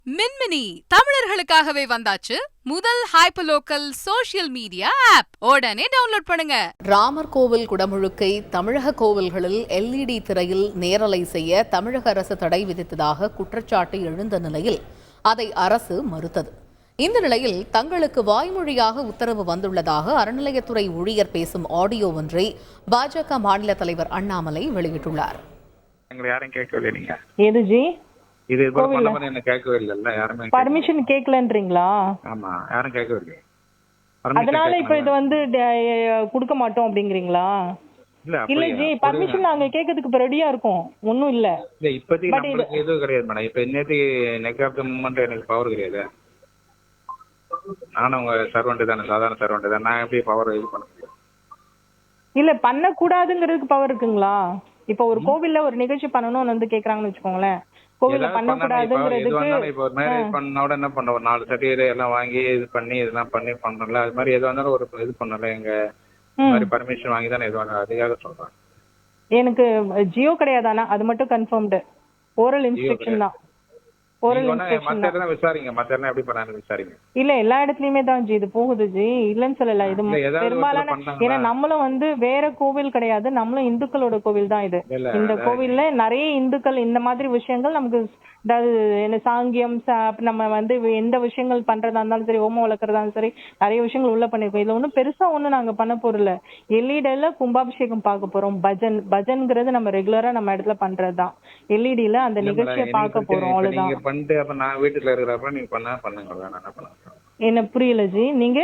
மின்மினி தமிழர்களுக்காகவே வந்தாச்சு முதல் hyperlocal social media app. உடனே டவுன்லோட் பண்ணுங்க. ராமர் கோவில் குடமுழுக்கை தமிழக கோவில்களில் LED திரையில் நேரலை செய்ய தமிழக அரசு தடை விதித்ததாக குற்றச்சாட்டு எழுந்த நிலையில் அதை அரசு மறுத்தது. இந்த நிலையில் தங்களுக்கு வாய்மொழியாக உத்தரவு வந்துள்ளதாக அறநிலையத்துறை ஊழியர் பேசும் ஆடியோ ஒன்றை பாஜக மாநில தலைவர் அண்ணாமலை வெளியிட்டுள்ளார். இது என்ன கேட்கவே இல்ல, யாருமே பர்மிஷன் கேட்கலன்றீங்களா? ஆமா, யாரும் கேட்கவே இல்ல. அதனால இப்ப இது வந்து கொடுக்க மாட்டோம் அப்படிங்கறீங்களா? இல்ல ஜி, பர்மிஷன் நாங்க கேட்கிறதுக்கு ரெடியா இருக்கோம், ஒண்ணும் இல்ல. இல்ல இப்போதைக்கு நமக்கு எதுவும் கிடையாது மேடம். இப்ப இன்னைக்கு நெக் ஆஃப் தி மூமெண்ட் எனக்கு பவர் கிடையாது. நானும் உங்க சர்வெண்ட் தானே, சாதாரண சர்வெண்ட் தான். நான் எப்படி பவர் இது பண்ண முடியும்? இல்ல பண்ண கூடாதுங்கிறதுக்கு பவர் இருக்குங்களா? இப்ப ஒரு கோவில்ல ஒரு நிகழ்ச்சி பண்ணணும்னு வந்து கேக்குறாங்கன்னு வச்சுக்கோங்களேன். கோவில்ல பண்ண கூடாதுங்கிறதுக்கு இப்போ மேரேஜ் பண்ணோட என்ன பண்ண, ஒரு 4 சர்டிஃபிகேட் எல்லாம் வாங்கி இது பண்ணி இதெல்லாம் பண்ணல. அது மாதிரி எதுவாக இருந்தாலும் ஒரு இது பண்ணல, எங்க மாதிரி பர்மிஷன் வாங்கி தானே எதுவாக, அதுக்காக சொல்றேன். எனக்கு ஜியோ கிடையாதானா? அது மட்டும் கன்ஃபர்ம்டு. ஓரல் இன்ஸ்ட்ரக்ஷன் தான். இல்ல எல்லா இடத்துலயுமே தான் ஜி இது போகுது ஜி, இல்லன்னு சொல்லல. இது பெரும்பாலான, ஏன்னா நம்மளும் வந்து வேற கோவில் கிடையாது, நம்மளும் இந்துக்களோட கோவில் தான் இது. இந்த கோவில்ல நிறைய இந்துக்கள் இந்த மாதிரி விஷயங்கள் நமக்கு, அதாவது என்ன சாங்கியம், நம்ம வந்து எந்த விஷயங்கள் பண்றதா இருந்தாலும் சரி, ஓமம் வளர்க்கறதா இருந்தாலும் சரி, நிறைய விஷயங்கள் உள்ள பண்ணிருக்கோம். இதுல ஒன்னும் பெருசா ஒண்ணும் நாங்க பண்ண போறல. எல்இடில கும்பாபிஷேகம் பார்க்க போறோம். பஜன்ங்கிறது நம்ம ரெகுலரா நம்ம இடத்துல பண்றதுதான். எல்இடில அந்த நிகழ்ச்சியை பார்க்க போறோம், அவ்வளவுதான். என்ன புரியல ஜி, நீங்க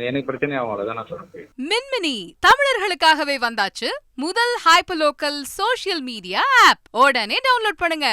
எனக்கு பிரச்சனை ஆகும், அதான் நான் சொல்றேன். மின்மினி தமிழர்களுக்காகவே வந்தாச்சு முதல் ஹைப்பர்லோக்கல் சோஷியல் மீடியா ஆப். உடனே டவுன்லோட் பண்ணுங்க.